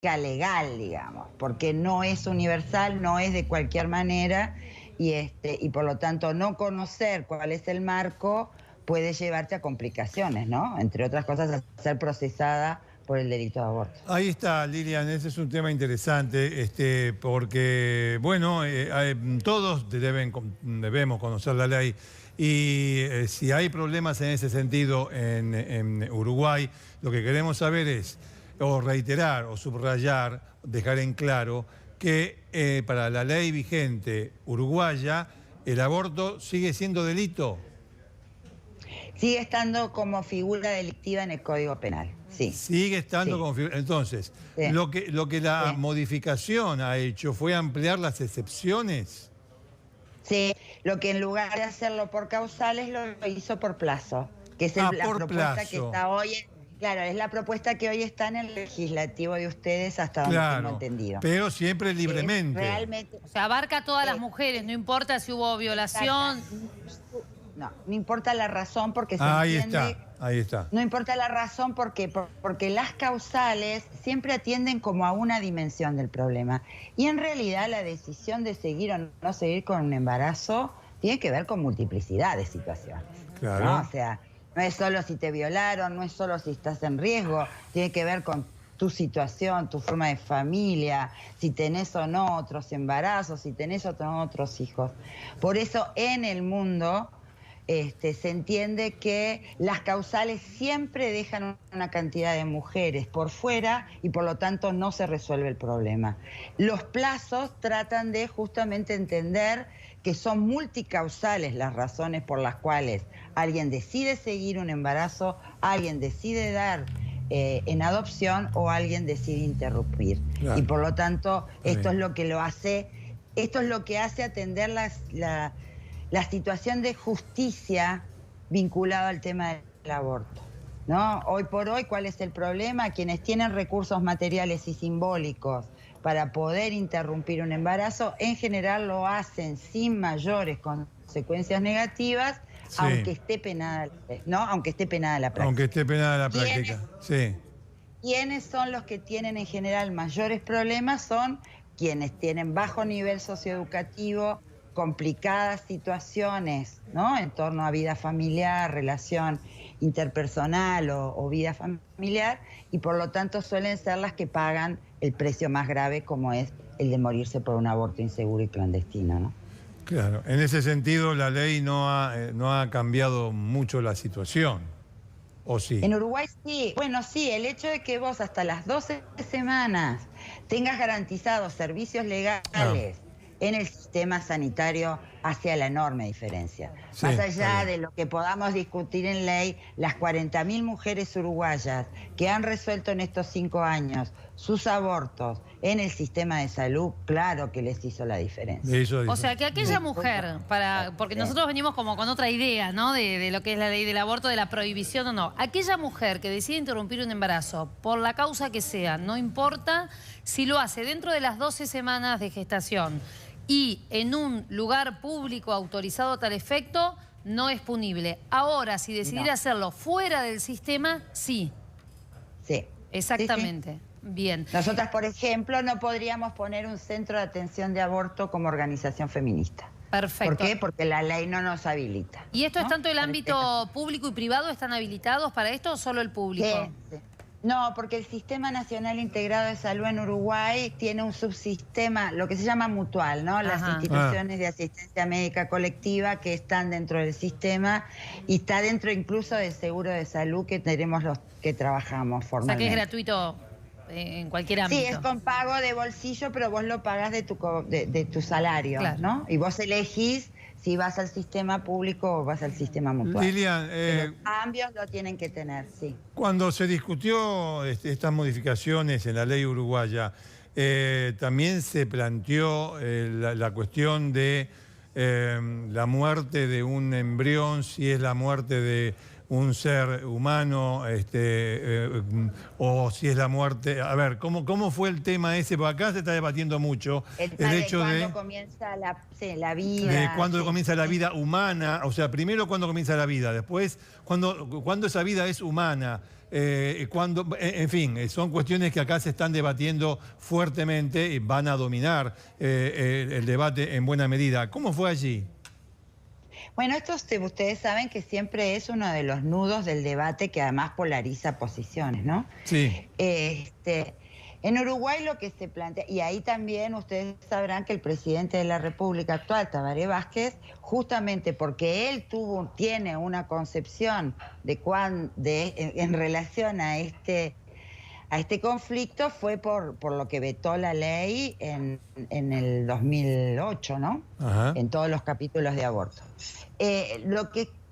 legal, digamos, porque no es universal, no es de cualquier manera y por lo tanto no conocer cuál es el marco puede llevarte a complicaciones, ¿no? Entre otras cosas, a ser procesada por el delito de aborto. Ahí está, Lilian, ese es un tema interesante, porque, bueno, todos debemos conocer la ley y si hay problemas en ese sentido en Uruguay, lo que queremos saber es, o reiterar, o subrayar, dejar en claro que para la ley vigente uruguaya, el aborto sigue siendo delito. Sigue estando como figura delictiva en el Código Penal, sí. Sigue estando sí. como figura. Entonces, Sí. lo que la Sí. modificación ha hecho fue ampliar las excepciones. Sí, lo que en lugar de hacerlo por causales lo hizo por plazo, que es la Por propuesta plazo. que está hoy. Claro, es la propuesta que hoy está en el legislativo de ustedes, hasta donde tengo entendido. Pero siempre libremente. Realmente. O sea, abarca a todas las mujeres, no importa si hubo violación. No importa la razón porque se Ahí entiende. está, ahí está. No importa la razón porque las causales siempre atienden como a una dimensión del problema. Y en realidad la decisión de seguir o no seguir con un embarazo tiene que ver con multiplicidad de situaciones. Claro. ¿No? O sea, no es solo si te violaron, no es solo si estás en riesgo, tiene que ver con tu situación, tu forma de familia, si tenés o no otros embarazos, si tenés o no otros hijos. Por eso en el mundo se entiende que las causales siempre dejan una cantidad de mujeres por fuera y por lo tanto no se resuelve el problema. Los plazos tratan de justamente entender que son multicausales las razones por las cuales alguien decide seguir un embarazo, alguien decide dar en adopción o alguien decide interrumpir. Claro. Y por lo tanto esto es lo que lo hace, esto es lo que hace atender la situación de justicia vinculada al tema del aborto, ¿no? Hoy por hoy, ¿cuál es el problema? Quienes tienen recursos materiales y simbólicos para poder interrumpir un embarazo, en general lo hacen sin mayores consecuencias negativas, sí, aunque esté penada, ¿no? Aunque esté penada la práctica. Aunque esté penada la práctica, sí. ¿Quiénes son los que tienen en general mayores problemas? Son quienes tienen bajo nivel socioeducativo, complicadas situaciones, ¿no? En torno a vida familiar, relación interpersonal o vida familiar, y por lo tanto suelen ser las que pagan el precio más grave, como es el de morirse por un aborto inseguro y clandestino, ¿no? Claro, en ese sentido la ley no ha cambiado mucho la situación, ¿o sí? En Uruguay sí, bueno, sí, el hecho de que vos hasta las 12 semanas tengas garantizados servicios legales en el sistema sanitario hace la enorme diferencia. Sí, más allá de lo que podamos discutir en ley, las 40.000 mujeres uruguayas que han resuelto en estos 5 años sus abortos en el sistema de salud, claro que les hizo la diferencia. O sea, que aquella mujer, porque nosotros venimos como con otra idea, ¿no? De lo que es la ley del aborto, de la prohibición o no. Aquella mujer que decide interrumpir un embarazo, por la causa que sea, no importa si lo hace dentro de las 12 semanas de gestación y en un lugar público autorizado a tal efecto, no es punible. Ahora, si decidiera hacerlo fuera del sistema, sí. Sí. Exactamente. Sí, sí. Bien. Nosotras, por ejemplo, no podríamos poner un centro de atención de aborto como organización feminista. Perfecto. ¿Por qué? Porque la ley no nos habilita. ¿Y esto es tanto el ámbito público y privado? ¿Están habilitados para esto o solo el público? Sí. No, porque el Sistema Nacional Integrado de Salud en Uruguay tiene un subsistema, lo que se llama mutual, ¿no? Las instituciones de asistencia médica colectiva que están dentro del sistema y está dentro incluso del seguro de salud que tenemos los que trabajamos formalmente. O sea que es gratuito en cualquier ámbito. Sí, es con pago de bolsillo, pero vos lo pagás de tu salario, claro, ¿no? Y vos elegís si vas al sistema público o vas al sistema mutual. Lilian, los cambios lo tienen que tener, sí. Cuando se discutió estas modificaciones en la ley uruguaya, también se planteó la cuestión de la muerte de un embrión, si es la muerte de un ser humano, o si es la muerte. A ver, ¿cómo fue el tema ese? Porque acá se está debatiendo mucho el hecho de cuándo comienza la vida. De cuándo comienza la vida humana. O sea, primero cuándo comienza la vida, después cuándo esa vida es humana. En fin, son cuestiones que acá se están debatiendo fuertemente y van a dominar el debate en buena medida. ¿Cómo fue allí? Bueno, ustedes saben que siempre es uno de los nudos del debate que además polariza posiciones, ¿no? Sí. En Uruguay lo que se plantea, y ahí también ustedes sabrán que el presidente de la República actual, Tabaré Vázquez, justamente porque él tiene una concepción en relación a este conflicto, fue por lo que vetó la ley en el 2008, ¿no? Ajá. En todos los capítulos de aborto.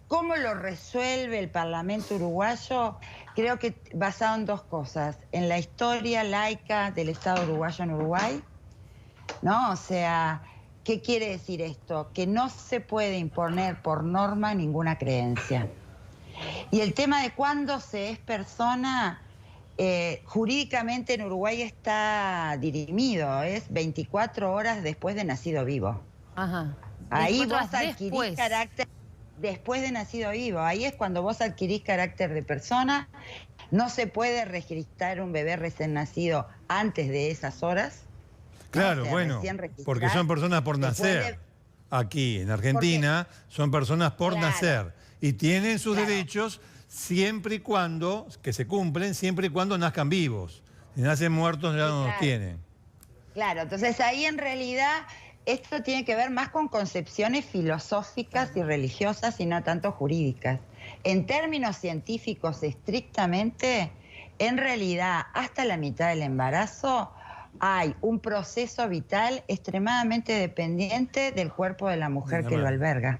¿Cómo lo resuelve el Parlamento uruguayo? Creo que basado en dos cosas. En la historia laica del Estado uruguayo en Uruguay, ¿no? O sea, ¿qué quiere decir esto? Que no se puede imponer por norma ninguna creencia. Y el tema de cuándo se es persona, jurídicamente en Uruguay está dirimido, es 24 horas después de nacido vivo. Ajá. Ahí vos adquirís carácter después de nacido vivo. Ahí es cuando vos adquirís carácter de persona. No se puede registrar un bebé recién nacido antes de esas horas. Claro, o sea, bueno, porque son personas por nacer. Aquí, en Argentina, son personas por nacer. Y tienen sus derechos siempre y cuando, que se cumplen, siempre y cuando nazcan vivos. Si nacen muertos ya no los tienen. Claro, entonces ahí en realidad esto tiene que ver más con concepciones filosóficas y religiosas y no tanto jurídicas. En términos científicos estrictamente, en realidad hasta la mitad del embarazo hay un proceso vital extremadamente dependiente del cuerpo de la mujer que lo alberga.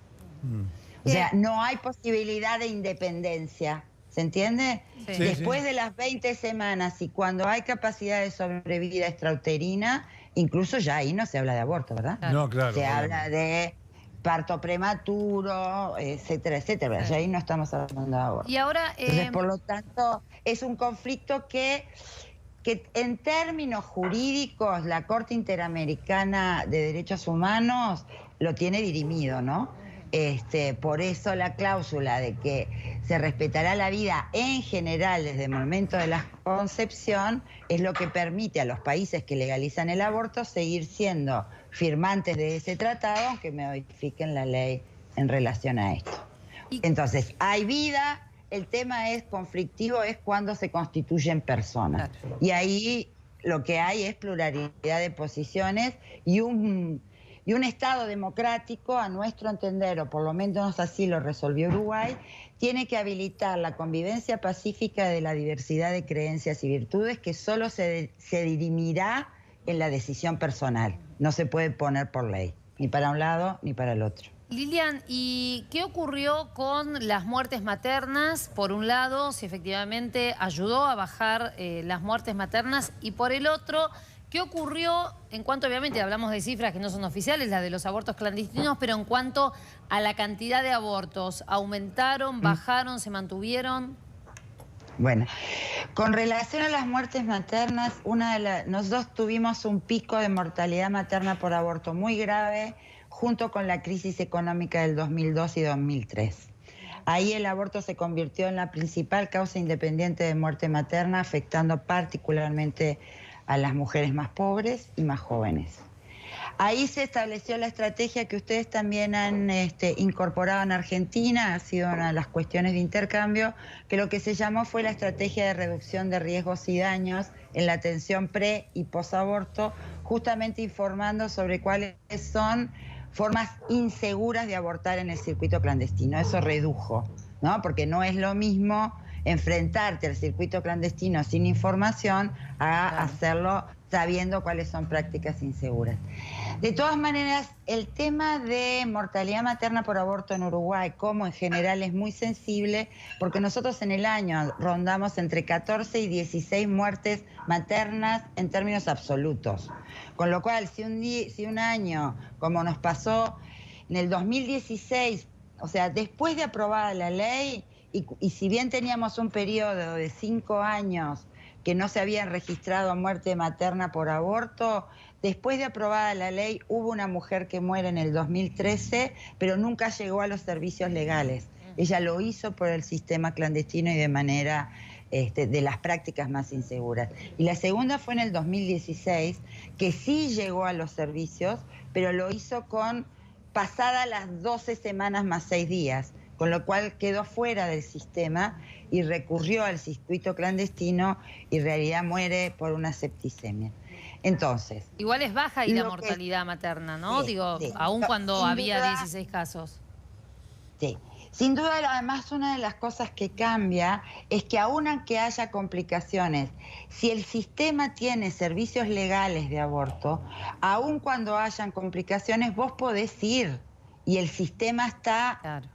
O sea, no hay posibilidad de independencia, ¿se entiende? Sí. Después de las 20 semanas y cuando hay capacidad de sobrevida extrauterina, incluso ya ahí no se habla de aborto, ¿verdad? No, claro. Se habla de parto prematuro, etcétera, etcétera. Ya ahí no estamos hablando de aborto. Y ahora, entonces, por lo tanto, es un conflicto que en términos jurídicos la Corte Interamericana de Derechos Humanos lo tiene dirimido, ¿no? Por eso la cláusula de que se respetará la vida en general desde el momento de la concepción es lo que permite a los países que legalizan el aborto seguir siendo firmantes de ese tratado, aunque modifiquen la ley en relación a esto. Entonces, hay vida, el tema es conflictivo, es cuando se constituyen personas. Y ahí lo que hay es pluralidad de posiciones y un Estado democrático, a nuestro entender, o por lo menos así lo resolvió Uruguay, tiene que habilitar la convivencia pacífica de la diversidad de creencias y virtudes que solo se dirimirá en la decisión personal. No se puede poner por ley, ni para un lado ni para el otro. Lilian, ¿y qué ocurrió con las muertes maternas? Por un lado, si efectivamente ayudó a bajar las muertes maternas, y por el otro, ¿qué ocurrió en cuanto, obviamente, hablamos de cifras que no son oficiales, las de los abortos clandestinos, pero en cuanto a la cantidad de abortos? ¿Aumentaron, bajaron, se mantuvieron? Con relación a las muertes maternas, nosotros tuvimos un pico de mortalidad materna por aborto muy grave junto con la crisis económica del 2002 y 2003. Ahí el aborto se convirtió en la principal causa independiente de muerte materna, afectando particularmente a las mujeres más pobres y más jóvenes. Ahí se estableció la estrategia que ustedes también han incorporado en Argentina, ha sido una de las cuestiones de intercambio, que lo que se llamó fue la estrategia de reducción de riesgos y daños en la atención pre- y posaborto, justamente informando sobre cuáles son formas inseguras de abortar en el circuito clandestino. Eso redujo, ¿no? Porque no es lo mismo enfrentarte al circuito clandestino sin información a hacerlo sabiendo cuáles son prácticas inseguras. De todas maneras, el tema de mortalidad materna por aborto en Uruguay, como en general, es muy sensible, porque nosotros en el año rondamos entre 14 y 16 muertes maternas en términos absolutos. Con lo cual, si un año, como nos pasó en el 2016, o sea, después de aprobada la ley, y si bien teníamos un periodo de 5 años que no se había registrado muerte materna por aborto, después de aprobada la ley hubo una mujer que muere en el 2013, pero nunca llegó a los servicios legales. Ella lo hizo por el sistema clandestino y de manera de las prácticas más inseguras. Y la segunda fue en el 2016, que sí llegó a los servicios, pero lo hizo pasadas las 12 semanas más 6 días, con lo cual quedó fuera del sistema y recurrió al circuito clandestino y en realidad muere por una septicemia. Entonces... Igual es baja ahí la mortalidad materna, ¿no? Sí, Digo, sí. aún cuando Sin había duda, 16 casos. Sí. Sin duda, además, una de las cosas que cambia es que aun aunque haya complicaciones, si el sistema tiene servicios legales de aborto, aun cuando hayan complicaciones, vos podés ir y el sistema está... Claro.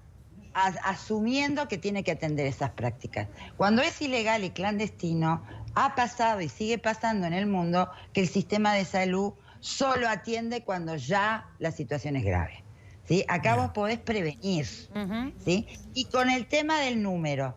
asumiendo que tiene que atender esas prácticas. Cuando es ilegal y clandestino, ha pasado y sigue pasando en el mundo que el sistema de salud solo atiende cuando ya la situación es grave. ¿Sí? Acá vos podés prevenir. ¿Sí? Y con el tema del número.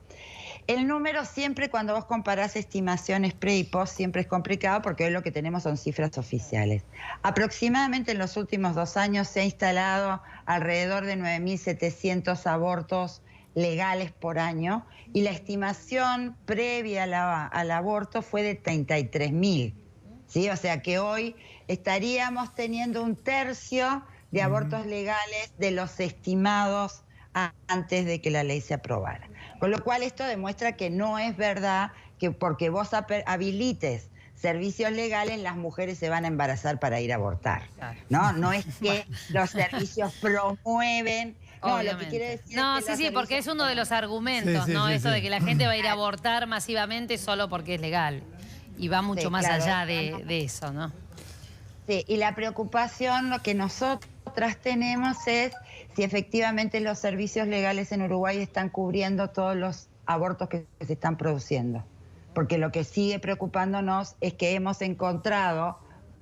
El número siempre, cuando vos comparás estimaciones pre y post, siempre es complicado porque hoy lo que tenemos son cifras oficiales. Aproximadamente en los últimos 2 años se ha instalado alrededor de 9.700 abortos legales por año y la estimación previa al aborto fue de 33.000. ¿Sí? O sea que hoy estaríamos teniendo 1/3 de abortos legales de los estimados antes de que la ley se aprobara. Con lo cual esto demuestra que no es verdad que porque vos habilites servicios legales las mujeres se van a embarazar para ir a abortar. No es que los servicios promueven... No, lo que quiere decir no, es que sí, porque es uno de los argumentos, ¿no? Eso de que la gente va a ir a abortar masivamente solo porque es legal. Y va mucho más allá de eso, ¿no? Sí, y la preocupación, lo que nosotras tenemos es si efectivamente los servicios legales en Uruguay están cubriendo todos los abortos que se están produciendo. Porque lo que sigue preocupándonos es que hemos encontrado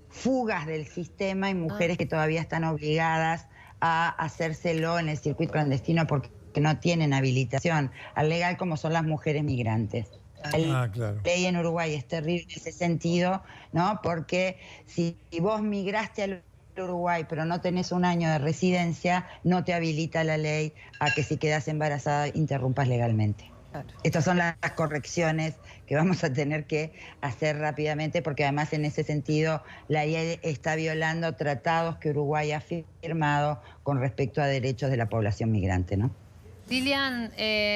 fugas del sistema y mujeres que todavía están obligadas a hacérselo en el circuito clandestino porque no tienen habilitación al legal, como son las mujeres migrantes. La ley en Uruguay es terrible en ese sentido, ¿no? Porque si vos migraste al Uruguay pero no tenés 1 año de residencia, no te habilita la ley a que si quedás embarazada interrumpas legalmente. Claro. Estas son las correcciones que vamos a tener que hacer rápidamente porque además en ese sentido la ley está violando tratados que Uruguay ha firmado con respecto a derechos de la población migrante, ¿no? Lilian,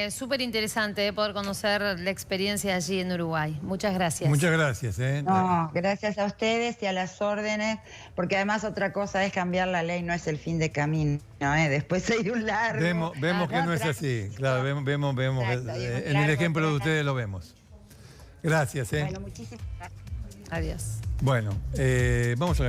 súper interesante poder conocer la experiencia allí en Uruguay. Muchas gracias. Muchas gracias. No, gracias a ustedes y a las órdenes, porque además otra cosa es cambiar la ley, no es el fin de camino, ¿eh? Después hay un largo... Vemos que no es así, claro, vemos en el ejemplo de ustedes lo vemos. Gracias. Bueno, muchísimas gracias. Adiós. Bueno, vamos a...